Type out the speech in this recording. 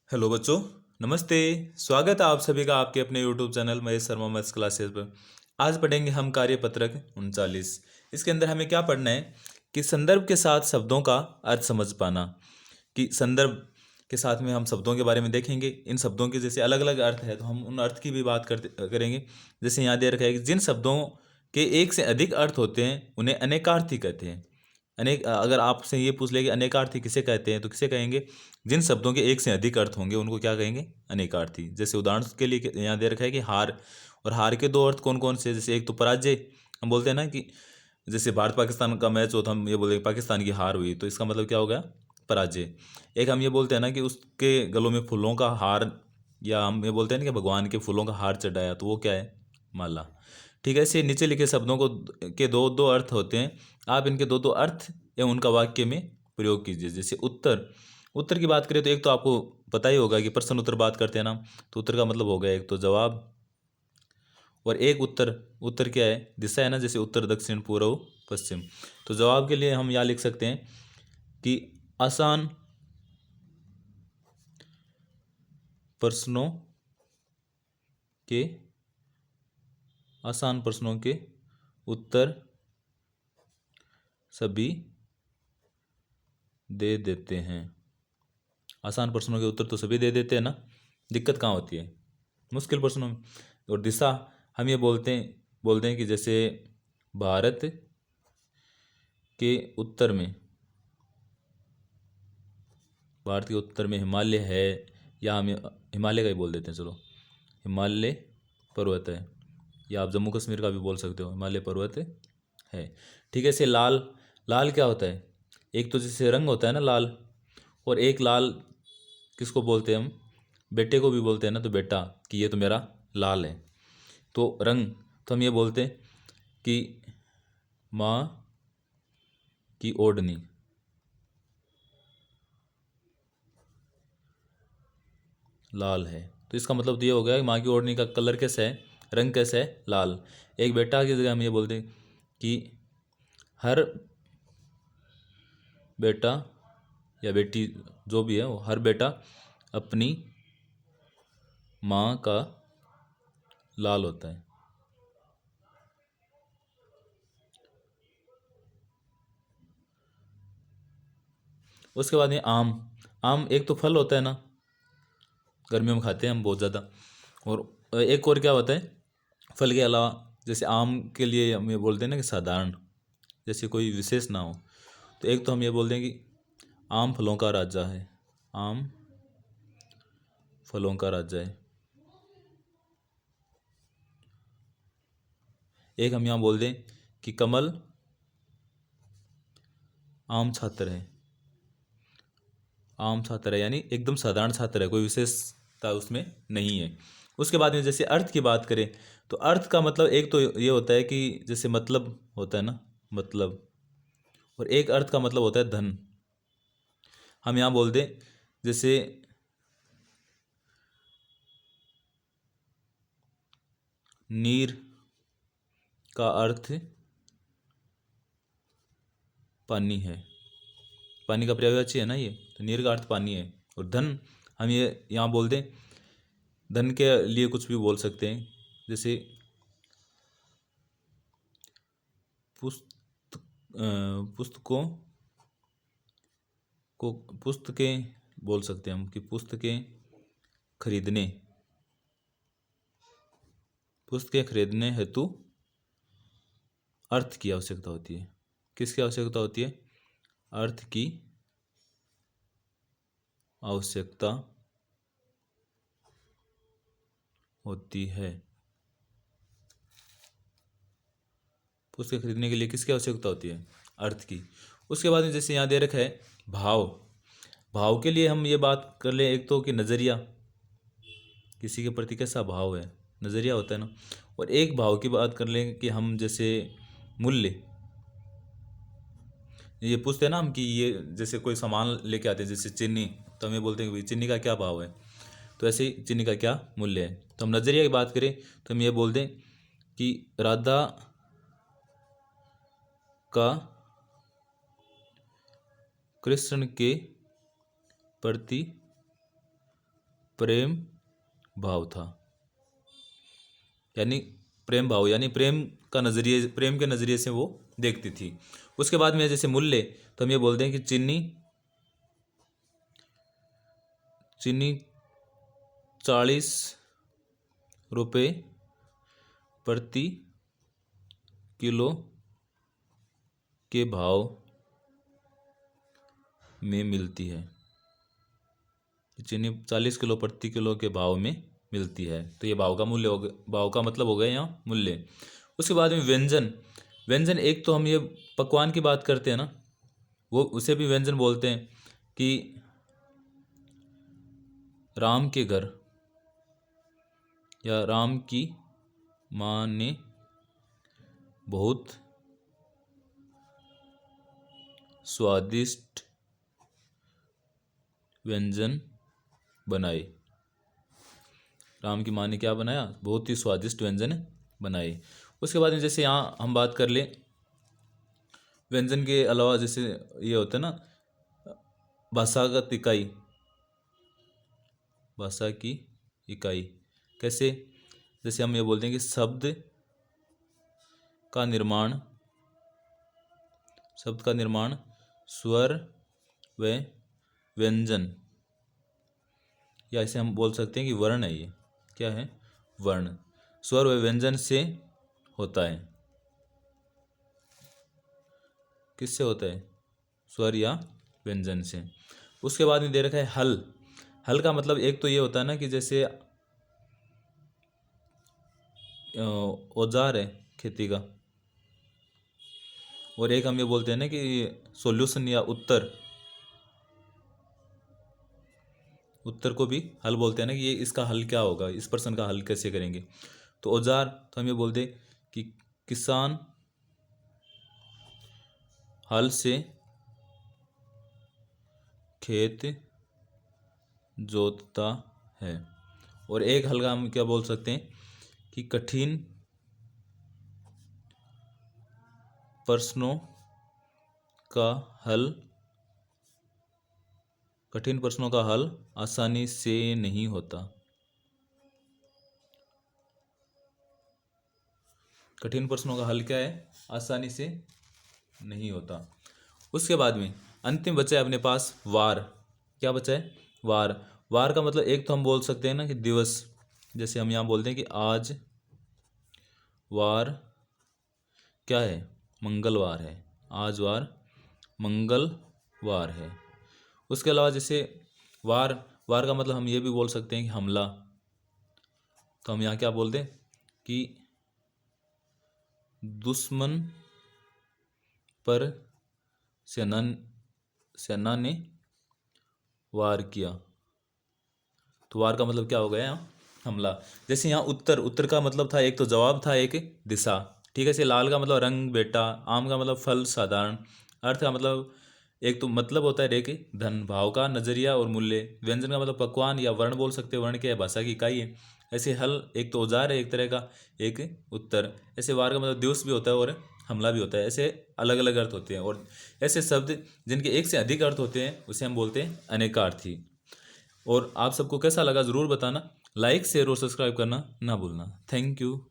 Hello बच्चों, नमस्ते। स्वागत है आप सभी का आपके अपने YouTube channel Mahesh Sharma maths classes पर। आज पढ़ेंगे हम कार्यपत्रक 39। इसके अंदर हमें क्या पढ़ना है कि संदर्भ के साथ शब्दों का अर्थ समझ पाना। कि संदर्भ के साथ में हम शब्दों के बारे में देखेंगे। इन शब्दों के जैसे अलग अलग अर्थ है तो हम उन अर्थ की भी बात करेंगे। जैसे यहाँ दे रखा है कि जिन शब्दों के एक से अधिक अर्थ होते हैं उन्हें अनेकार्थी कहते हैं। अगर आपसे ये पूछ ले कि अनेकार्थी किसे कहते हैं तो किसे कहेंगे? जिन शब्दों के एक से अधिक अर्थ होंगे उनको क्या कहेंगे? अनेकार्थी। जैसे उदाहरण के लिए यहाँ दे रखा है कि हार, और हार के दो अर्थ कौन कौन से? जैसे एक तो पराजय, हम बोलते हैं ना कि जैसे भारत पाकिस्तान का मैच हो तो हम ये बोलते हैं पाकिस्तान की हार हुई, तो इसका मतलब क्या हो गया? पराजय। एक हम ये बोलते हैं ना कि उसके गलों में फूलों का हार, या हम ये बोलते हैं ना कि भगवान के फूलों का हार चढ़ाया, तो वो क्या है? माला। ठीक है, ऐसे नीचे लिखे शब्दों को के दो दो अर्थ होते हैं। आप इनके दो दो अर्थ एवं उनका वाक्य में प्रयोग कीजिए। जैसे उत्तर, उत्तर की बात करें तो एक तो आपको पता ही होगा कि प्रश्न उत्तर बात करते हैं ना, तो उत्तर का मतलब हो गया एक तो जवाब, और एक उत्तर, उत्तर क्या है? दिशा है ना, जैसे उत्तर दक्षिण पूर्व पश्चिम। तो जवाब के लिए हम यहाँ लिख सकते हैं कि आसान प्रश्नों के आसान प्रश्नों के उत्तर सभी दे देते हैं। आसान प्रश्नों के उत्तर तो सभी दे देते हैं ना, दिक्कत कहाँ होती है? मुश्किल प्रश्नों में। और दिशा हम ये बोलते हैं कि जैसे भारत के उत्तर में, भारत के उत्तर में हिमालय है, या हम हिमालय का ही बोल देते हैं, चलो हिमालय पर्वत है, या आप जम्मू कश्मीर का भी बोल सकते हो, हिमालय पर्वत है। ठीक है, ऐसे लाल, लाल क्या होता है? एक तो जैसे रंग होता है ना लाल, और एक लाल किसको बोलते हैं हम? बेटे को भी बोलते हैं ना, तो बेटा कि ये तो मेरा लाल है। तो रंग, तो हम ये बोलते हैं कि माँ की ओढ़नी लाल है। तो इसका मतलब तो ये हो गया कि माँ की ओढ़नी का कलर कैसा है, रंग कैसा है? लाल। एक बेटा की जगह हम ये बोलते हैं कि हर बेटा या बेटी, जो भी है वो, हर बेटा अपनी माँ का लाल होता है। उसके बाद में आम, आम एक तो फल होता है ना, गर्मियों में खाते हैं हम बहुत ज़्यादा। और एक और क्या होता है फल के अलावा? जैसे आम के लिए हम ये बोलते हैं ना कि साधारण, जैसे कोई विशेष ना हो, तो एक तो हम ये बोल दें कि आम फलों का राजा है, आम फलों का राजा है। एक हम यहाँ बोल दें कि कमल आम छात्र है, आम छात्र है यानी एकदम साधारण छात्र है, कोई विशेषता उसमें नहीं है। उसके बाद में जैसे अर्थ की बात करें तो अर्थ का मतलब एक तो ये होता है कि जैसे मतलब होता है ना, मतलब, और एक अर्थ का मतलब होता है धन। हम यहाँ बोल दें जैसे नीर का अर्थ पानी है, पानी का पर्यायवाची है ना ये, तो नीर का अर्थ पानी है। और धन हम ये यहाँ बोल दें, धन के लिए कुछ भी बोल सकते हैं, जैसे पुस्त पुस्तकों को, पुस्तकें बोल सकते हैं हम कि पुस्तकें खरीदने, पुस्तकें खरीदने हेतु अर्थ की आवश्यकता होती है। किसकी आवश्यकता होती है? अर्थ की आवश्यकता होती है। पुस्तकें खरीदने के लिए किसकी आवश्यकता होती है? अर्थ की। उसके बाद में जैसे यहाँ दे रखा है भाव, भाव के लिए हम ये बात कर लें एक तो कि नज़रिया, किसी के प्रति कैसा भाव है, नज़रिया होता है ना। और एक भाव की बात कर लें कि हम जैसे मूल्य, ये पूछते हैं ना हम कि ये जैसे कोई सामान लेके आते हैं जैसे चीनी, तो हम ये बोलते हैं कि भाई चीनी का क्या भाव है, तो ऐसे ही चीनी का क्या मूल्य है। तो हम नज़रिया की बात करें तो हम ये बोल दें कि राधा का कृष्ण के प्रति प्रेम भाव था, यानी प्रेम भाव यानी प्रेम का नजरिए, प्रेम के नजरिए से वो देखती थी। उसके बाद में जैसे मूल्य, तो हम ये बोलते हैं कि चीनी 40 रुपये प्रति किलो के भाव में मिलती है। चीनी 40 किलो प्रति किलो के भाव में मिलती है। तो ये भाव का मूल्य हो गया, भाव का मतलब हो गया यहाँ मूल्य। उसके बाद में व्यंजन, व्यंजन एक तो हम ये पकवान की बात करते हैं ना, वो उसे भी व्यंजन बोलते हैं कि राम के घर या राम की माँ ने बहुत स्वादिष्ट व्यंजन बनाए। राम की माँ ने क्या बनाया? बहुत ही स्वादिष्ट व्यंजन बनाए। उसके बाद में जैसे यहाँ हम बात कर लें व्यंजन के अलावा, जैसे ये होता है ना भाषागत इकाई, भाषा की इकाई कैसे? जैसे हम ये बोलते हैं कि शब्द का निर्माण स्वर व व्यंजन, या इसे हम बोल सकते हैं कि वर्ण है। ये क्या है? वर्ण, स्वर व व्यंजन से होता है। किससे होता है? स्वर या व्यंजन से। उसके बाद में दे रखा है हल। हल का मतलब एक तो ये होता है ना कि जैसे औजार है खेती का, और एक हम ये बोलते हैं ना कि सॉल्यूशन या उत्तर को भी हल बोलते हैं ना कि ये इसका हल क्या होगा, इस प्रश्न का हल कैसे करेंगे। तो औजार तो हम ये बोलते हैं कि किसान हल से खेत जोतता है। और एक हल का हम क्या बोल सकते हैं कि कठिन प्रश्नों का हल आसानी से नहीं होता। कठिन प्रश्नों का हल क्या है? आसानी से नहीं होता। उसके बाद में अंतिम बचा है अपने पास वार। क्या बचा है? वार। वार का मतलब एक तो हम बोल सकते हैं ना कि दिवस, जैसे हम यहाँ बोलते हैं कि आज वार क्या है? मंगलवार है। आज वार मंगलवार है। उसके अलावा जैसे वार का मतलब हम ये भी बोल सकते हैं कि हमला। तो हम यहाँ क्या बोलते हैं कि दुश्मन पर सेना ने वार किया। तो वार का मतलब क्या हो गया यहाँ? हमला। जैसे यहाँ उत्तर का मतलब था, एक तो जवाब था, एक दिशा। ठीक है। जैसे लाल का मतलब रंग बेटा, आम का मतलब फल साधारण, अर्थ का मतलब एक तो मतलब होता है एक धन, भाव का नजरिया और मूल्य, व्यंजन का मतलब पकवान या वर्ण बोल सकते हैं, वर्ण क्या है? भाषा की इकाई है। ऐसे हल एक तो औजार है एक तरह का, एक उत्तर। ऐसे वार का मतलब दिवस भी होता है और हमला भी होता है। ऐसे अलग अलग अर्थ होते हैं। और ऐसे शब्द जिनके एक से अधिक अर्थ होते हैं उसे हम बोलते हैं अनेकार्थी। और आप सबको कैसा लगा ज़रूर बताना। लाइक शेयर और सब्सक्राइब करना ना भूलना। Thank you.